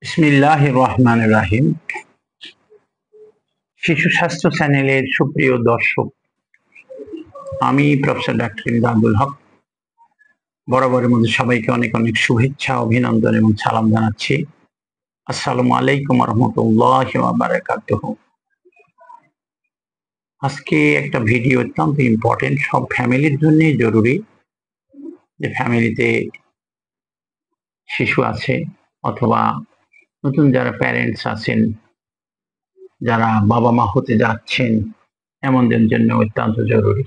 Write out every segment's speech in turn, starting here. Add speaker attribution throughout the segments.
Speaker 1: বিসমিল্লাহির রহমানির রহিম। শিশু স্বাস্থ্য চ্যানেলের সুপ্রিয় দর্শক, আমি প্রফেসর ডাক্তার ইমদাদুল হক বরাবরের মধ্যে সবাইকে অনেক অনেক শুভেচ্ছা, অভিনন্দন এবং সালাম জানাচ্ছি। আসসালামু আলাইকুম রহমতুল্লাহি ওয়া বারাকাতুহু। আজকে একটা ভিডিও অত্যন্ত ইম্পর্টেন্ট, সব ফ্যামিলির জন্যই জরুরি। যে ফ্যামিলিতে শিশু আছে অথবা নতুন যারা প্যারেন্টস আছেন, যারা বাবা মা হতে যাচ্ছেন, এমনদের জন্য অত্যন্ত জরুরি।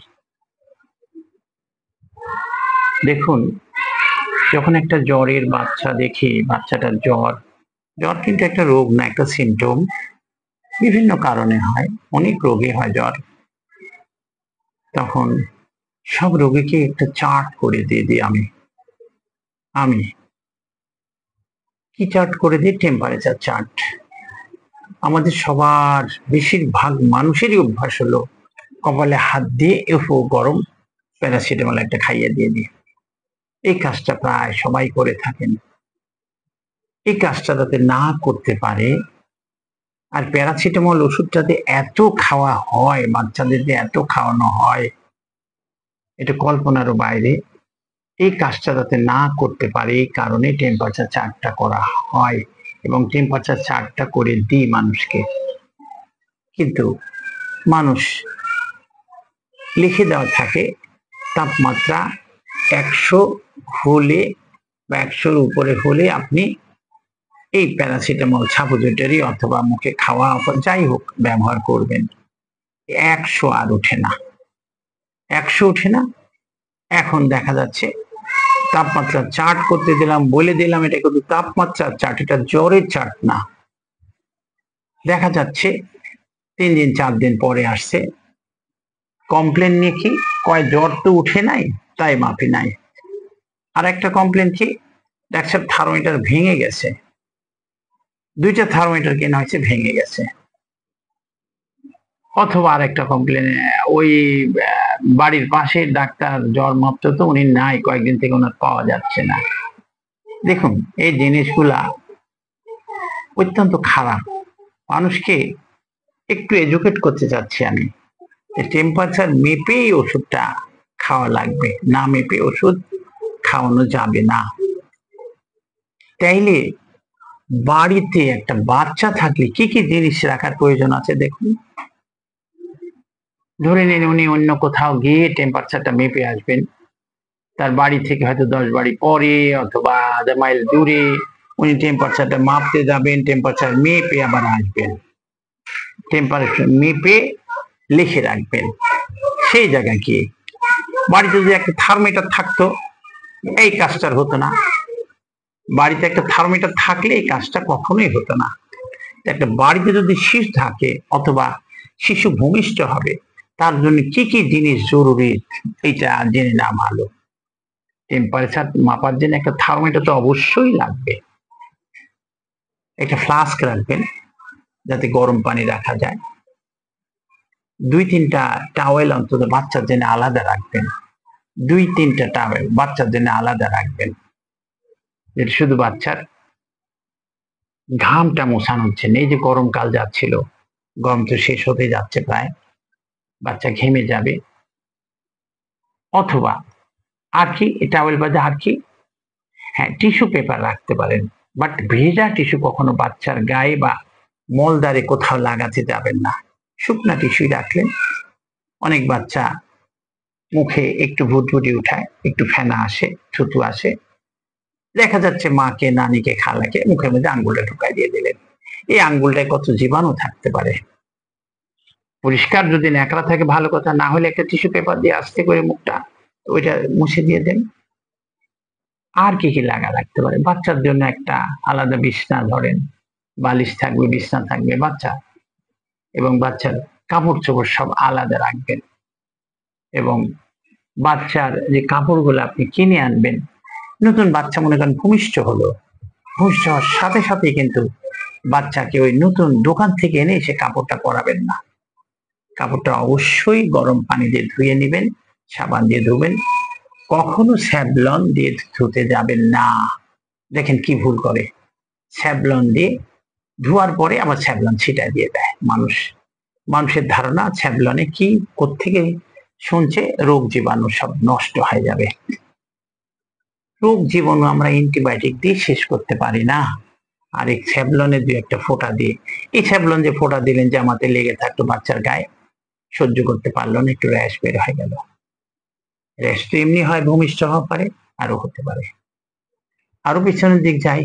Speaker 1: দেখুন, যখন একটা জ্বরের বাচ্চা দেখি, বাচ্চাটার জ্বর কিন্তু একটা রোগ না, একটা সিমটম। বিভিন্ন কারণে হয়, অনেক রোগে হয় জ্বর। তখন সব রোগীকে একটা চার্ট করে দিয়ে দিই। আমি কি চার্ট করে দিই? Temperature chart. আমাদের সবার বেশিরভাগ মানুষেরই অভ্যাস হলো কপালে হাত দিয়ে গরম প্যারাসিটামল একটা খাইয়ে দিয়ে দিই। এই কাজটা প্রায় সবাই করে থাকেন। এই কাজটা যাতে না করতে পারে, আর প্যারাসিটামল ওষুধটাতে এত খাওয়া হয়, বাচ্চাদের যে এত খাওয়ানো হয়, এটা কল্পনারও বাইরে। এই কাজটা যাতে না করতে পারে, এই কারণে টেম্পারেচার চার্টটা করা হয় এবং টেম্পারেচার চার্টটা করে দিই মানুষকে। কিন্তু মানুষ লিখে দেওয়া থাকে তাপমাত্রা 100 হলে বা 100-র উপরে হলে আপনি এই প্যারাসিটামল সাপোজিটরি অথবা মুখে খাওয়া যাই হোক ব্যবহার করবেন। 100 আর ওঠে না, 100 ওঠে না। এখন দেখা যাচ্ছে তাপমাত্রা চার্ট করতে দিলাম, বলে দিলাম এটা কিন্তু তাপমাত্রার চার্ট, এটা জ্বরের চার্ট না। দেখা যাচ্ছে 3 দিন 4 দিন পরে আসছে কমপ্লেন নিয়ে, কি কয়, জ্বর তো উঠে নাই তাই মাপি নাই। আর একটা কমপ্লেন কি, ডাক্তার থার্মোমিটার ভেঙে গেছে, 2টা থার্মোমিটার কেনা হয়েছে, ভেঙে গেছে। অথবা আরেকটা কমপ্লেন, ওই বাড়ির পাশে ডাক্তার জ্বর মাপতো তো উনি নাই, কয়েকদিন থেকে ওনার পাওয়া যাচ্ছে না। দেখুন, এই জিনিসগুলা অত্যন্ত খারাপ। মানুষকে একটু এডুকেট করতে চাচ্ছি আমি। টেম্পারেচার মেপেই ওষুধটা খাওয়া লাগবে, না মেপে ওষুধ খাওয়ানো যাবে না। তাইলে বাড়িতে একটা বাচ্চা থাকলে কি কি জিনিস রাখার প্রয়োজন আছে দেখুন। ধরে নিন উনি অন্য কোথাও গিয়ে টেম্পারেচারটা মেপে আসবেন, তার বাড়ি থেকে হয়তো 10 বাড়ি পরে অথবা 1/2 মাইল দূরে উনি টেম্পারেচারটা মাপতে যাবেন, টেম্পারেচার মেপে আবার আসবেন, টেম্পারেচার মেপে লিখে রাখবেন। সেই জায়গায় গিয়ে বাড়িতে যদি একটা থার্মোমিটার থাকতো, এই কাজটা হতো না। বাড়িতে একটা থার্মোমিটার থাকলে এই কাজটা কখনোই হতো না। একটা বাড়িতে যদি শিশু থাকে অথবা শিশু ভূমিষ্ঠ হবে, তার জন্য কি কি জিনিস জরুরি এটা জেনে নেওয়া ভালো। টেম্পারেচার মাপার জন্য একটা থার্মোমিটার তো অবশ্যই লাগবে। একটা ফ্লাস্ক রাখবেন যাতে গরম পানি রাখা যায়। 2-3টা টাওয়েল অন্তত বাচ্চার জন্য আলাদা রাখবেন। 2-3টা টাওয়েল বাচ্চার জন্য আলাদা রাখবেন, যেটা শুধু বাচ্চার ঘামটা মোছানো হচ্ছে। এই যে গরমকাল যাচ্ছিল, গরম তো শেষ হতে যাচ্ছে প্রায়, বাচ্চা ঘেমে যাবে। অথবা আর কি, টাওয়েল বাদে আর কি, হ্যাঁ, টিস্যু পেপার রাখতে পারেন। বাট ভেজা টিস্যু কখনো বাচ্চার গায়ে বা মলদ্বারে কোথাও লাগাতে যাবেন না। শুকনা টিস্যুই রাখলেন। অনেক বাচ্চা মুখে একটু ভুটভুটি উঠায়, একটু ফেনা আসে, থুতু আসে, দেখা যাচ্ছে মাকে, নানিকে, খালাকে মুখের মধ্যে আঙ্গুলটা ঢুকাই দিয়ে দিলেন। এই আঙ্গুলটায় কত জীবাণু থাকতে পারে। পরিষ্কার যদি ন্যাকড়া থাকে ভালো কথা, না হলে একটা টিস্যু পেপার দিয়ে আস্তে করে মুখটা ওইটা মুছে দিয়ে দেন। আর কি কি রাখতে পারে? বাচ্চার জন্য একটা আলাদা বিছনা, ধরেন বালিশ থাকবে, বিছনা থাকবে বাচ্চা, এবং বাচ্চার কাপড় চোপড় সব আলাদা রাখবেন। এবং বাচ্চার যে কাপড়গুলো আপনি কিনে আনবেন, নতুন বাচ্চা মনে করেন ভূমিষ্ঠ হলো, ভূমিষ্ঠ হওয়ার সাথে সাথে কিন্তু বাচ্চাকে ওই নতুন দোকান থেকে এনে সে কাপড়টা পরাবেন না। কাপড়টা অবশ্যই গরম পানি দিয়ে ধুয়ে নেবেন, সাবান দিয়ে ধুবেন, কখনো স্যাভলন দিয়ে ধুতে যাবেন না। দেখেন কি ভুল করে, স্যাভলন দিয়ে ধোয়ার পরে আবার স্যাভলন ছিটায় দিয়ে দেয়। মানুষের ধারণা স্যাভলনে কি কোত্থেকে শুনছে, রোগ জীবাণু সব নষ্ট হয়ে যাবে। রোগ জীবাণু আমরা অ্যান্টিবায়োটিক দিয়ে শেষ করতে পারি না। আর এই স্যাভলনের দুই একটা ফোঁটা দিয়ে, এই স্যাভলন যে ফোঁটা দিলেন যে আমাদের লেগে থাকতো বাচ্চার গায়ে, সহ্য করতে পারলো না, একটু র্যাশ বের হয়ে গেল। র্যাশ তো এমনি হয়, ভূমিষ্ঠ হওয়া পারে, আরো হতে পারে। আরো পিছনের দিক যাই,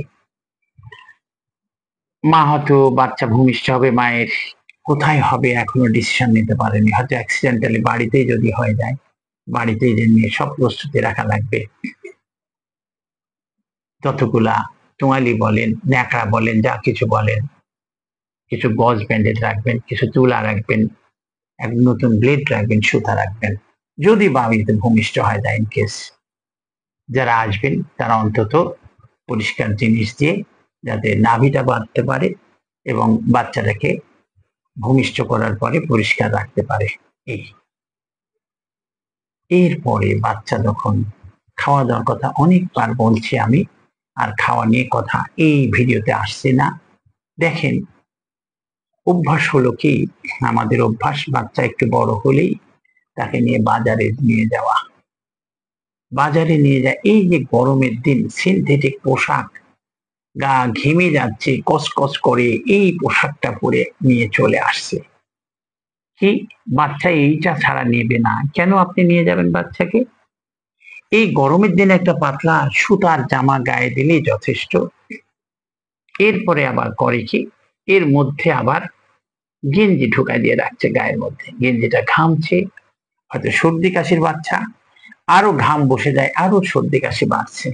Speaker 1: মা হয়তো বাচ্চা ভূমিষ্ঠ হবে, মায়ের কোথায় হবে এখনো ডিসিশন নিতে পারেনি, হয়তো অ্যাক্সিডেন্টালি বাড়িতেই যদি হয়ে যায়, বাড়িতেই যে নিয়ে সব প্রস্তুতি রাখা লাগবে। যতগুলা তোয়ালি বলেন, ন্যাকড়া বলেন, যা কিছু বলেন, কিছু গজ ব্যান্ডেড রাখবেন, কিছু তুলা রাখবেন, এক নতুন ব্লেড রাখবেন, সুতা রাখবেন, যদি বাড়িতে ভূমিষ্ঠ হয় যায়। ইন কেস যারা আসবেন তারা অন্তত পরিষ্কার জিনিস দিয়ে যাতে নাভিটা বাঁধতে পারে এবং বাচ্চাটাকে ভূমিষ্ঠ করার পরে পরিষ্কার রাখতে পারে। এরপরে বাচ্চা যখন খাওয়া দাওয়ার কথা অনেকবার বলছি আমি, আর খাওয়া নিয়ে কথা এই ভিডিওতে আসছে না। দেখেন, অভ্যাস হলো কি, আমাদের অভ্যাস বাচ্চা একটু বড় হলেই তাকে নিয়ে বাজারে নিয়ে যাওয়া। বাজারে নিয়ে যায়, এই যে গরমের দিন সিনথেটিক পোশাক, গা ঘেমে যাচ্ছে কসকস করে, এই পোশাকটা পরে নিয়ে চলে আসছে। কি বাচ্চা এইটা ছাড়া নেবে না কেন? আপনি নিয়ে যাবেন বাচ্চাকে? এই গরমের দিনে একটা পাতলা সুতার জামা গায়ে দিলেই যথেষ্ট। এরপরে আবার করে কি, এর মধ্যে আবার গেঞ্জি ঢুকাই দিয়ে রাখছে গায়ের মধ্যে, গেঞ্জিটা ঘামছে, হয়তো সর্দি কাশির বাচ্চা, আরো ঘাম বসে যায়, আরো সর্দি কাশি বাড়ছে,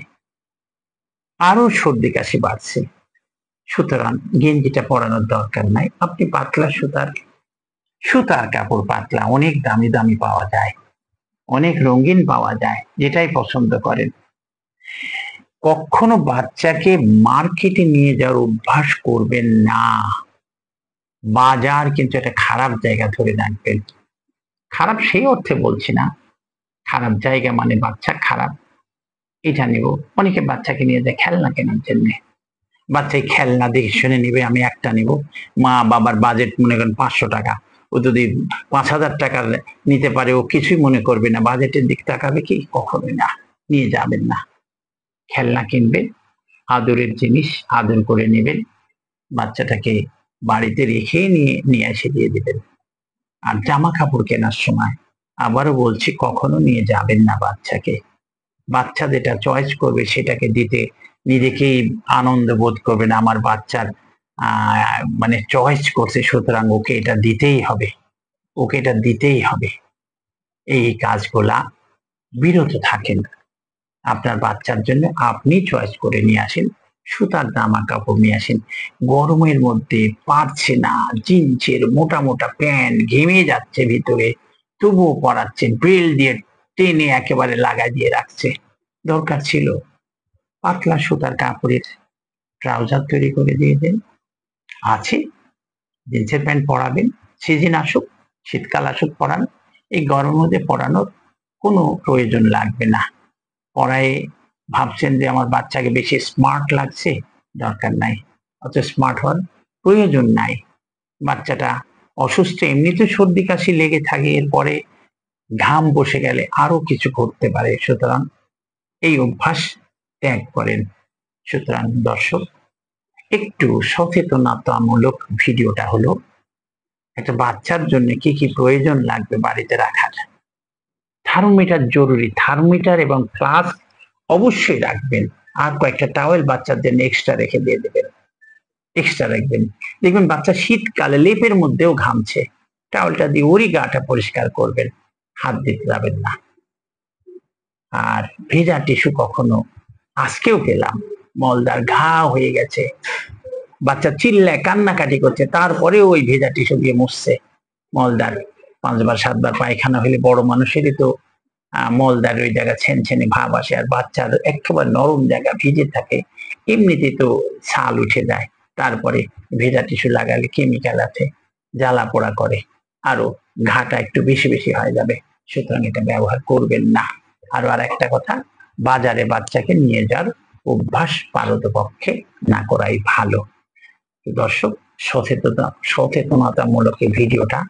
Speaker 1: আরো সর্দি কাশি বাড়ছে। সুতরাং গেঞ্জিটা পরানোর দরকার নাই, আপনি পাতলা সুতার কাপড়, পাতলা, অনেক দামি দামি পাওয়া যায়, অনেক রঙিন পাওয়া যায়, যেটাই পছন্দ করেন। কখনো বাচ্চাকে মার্কেটে নিয়ে যাওয়ার অভ্যাস করবেন না। বাজার কিন্তু একটা খারাপ জায়গা ধরে রাখবেন। খারাপ সেই অর্থে বলছি না, খারাপ জায়গা মানে বাচ্চা খারাপ এটা নেব। অনেকে বাচ্চাকে নিয়ে যায় খেলনা কেনার জন্য, বাচ্চাই খেলনা দেখে শুনে নিবে, আমি একটা নিব। মা বাবার বাজেট মনে করেন 500 টাকা, ও যদি 5,000 টাকা নিতে পারে ও কিছুই মনে করবে না, বাজেটের দিক তাকাবে কি? কখনোই না, নিয়ে যাবেন না। খেলনা কিনবেন, আদরের জিনিস আদর করে নেবেন, বাচ্চাটাকে বাড়িতে রেখে নিয়ে এসে দিয়ে দিবেন। আর জামা কাপড় কেনার সময় আবারও বলছি, কখনো নিয়ে যাবেন না বাচ্চাকে। বাচ্চা যেটা চয়েস করবে সেটাকে দিতে নিজেকেই আনন্দ বোধ করবে না, আমার বাচ্চার মানে চয়েস করছে, সুতরাং ওকে এটা দিতেই হবে, ওকে এটা দিতেই হবে। এই কাজগুলা বিরত থাকেন। আপনার বাচ্চার জন্য আপনি চয়েস করে নিয়ে আসেন, সুতার জামা কাপড় নিয়ে আসেন। গরমের মধ্যে পারছে না, জিন্সের মোটা মোটা প্যান্ট ঘেমে যাচ্ছে ভিতরে, তবুও পরাচ্ছে, বেল্ট দিয়ে টেনে একেবারে লাগাই দিয়ে রাখছে। দরকার ছিল পাতলা সুতার কাপড়ের ট্রাউজার তৈরি করে দিয়ে দেন, আছে, জিন্সের প্যান্ট পরাবেন, সিজন আসুক, শীতকাল আসুক পরান। এই গরমের মধ্যে পরানোর কোনো প্রয়োজন লাগবে না। পড়ায় ভাবছেন যে আমার বাচ্চাকে বেশি স্মার্ট লাগছে, দরকার নাই, অত স্মার্ট হওয়ার প্রয়োজন নাই। বাচ্চাটা অসুস্থ, এমনিতে সর্দি কাশি লেগে থাকে, এরপরে ঘাম বসে গেলে আরো কিছু ঘটতে পারে, সুতরাং এই অভ্যাস ত্যাগ করেন। সুতরাং দর্শক, একটু সচেতনতামূলক ভিডিওটা হলো একটা বাচ্চার জন্য কি কি প্রয়োজন লাগবে বাড়িতে রাখার। থার্মোমিটার জরুরি, থার্মোমিটার এবং ফ্লাস্ক অবশ্যই রাখবেন, আর কয়েকটা টাওয়েল বাচ্চার জন্য এক্সট্রা রেখে দিয়ে দেবেন, এক্সট্রা রাখবেন। দেখবেন বাচ্চা শীতকালে লেপের মধ্যেও ঘামছে, টাওয়েলটা দিয়ে ওরই গাটা পরিষ্কার করবেন, হাত দিতে যাবেন না। আর ভেজা টিস্যু কখনো, আজকেও পেলাম মলদার ঘা হয়ে গেছে, বাচ্চা চিল্লায় কান্নাকাটি করছে, তারপরে ওই ভেজা টিস্যু দিয়ে মুছছে। মলদার 5 বার 7 বার পায়খানা হলে বড় মানুষেরই তো মলদার ওই জায়গা ছেনছেনে ভাব আসে, আর বাচ্চার একেবারে নরম জায়গা ভিজে থাকে, এমনিতে তো ছাল উঠে যায়, তারপরে ভেজা টিস্যু লাগালে কেমিক্যাল আছে, জ্বালা পোড়া করে, আরো ঘাটা একটু বেশি বেশি হয়ে যাবে। সুতরাং এটা ব্যবহার করবেন না। আর একটা কথা, বাজারে বাচ্চাকে নিয়ে যাওয়ার অভ্যাস পারতপক্ষে না করাই ভালো। দর্শক, সচেতনতামূলক এই ভিডিওটা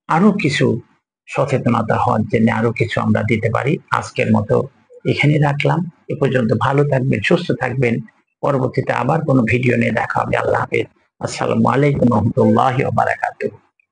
Speaker 1: আরো কিছু সচেতনতা হওয়ার জন্য আরো কিছু আমরা দিতে পারি। আজকের মতো এখানে রাখলাম। এ পর্যন্ত ভালো থাকবেন, সুস্থ থাকবেন। পরবর্তীতে আবার কোনো ভিডিও নিয়ে দেখা হবে। আল্লাহ হাফেজ। আসসালামু আলাইকুম রহমতুল্লাহি ওয়া বারাকাতুহু।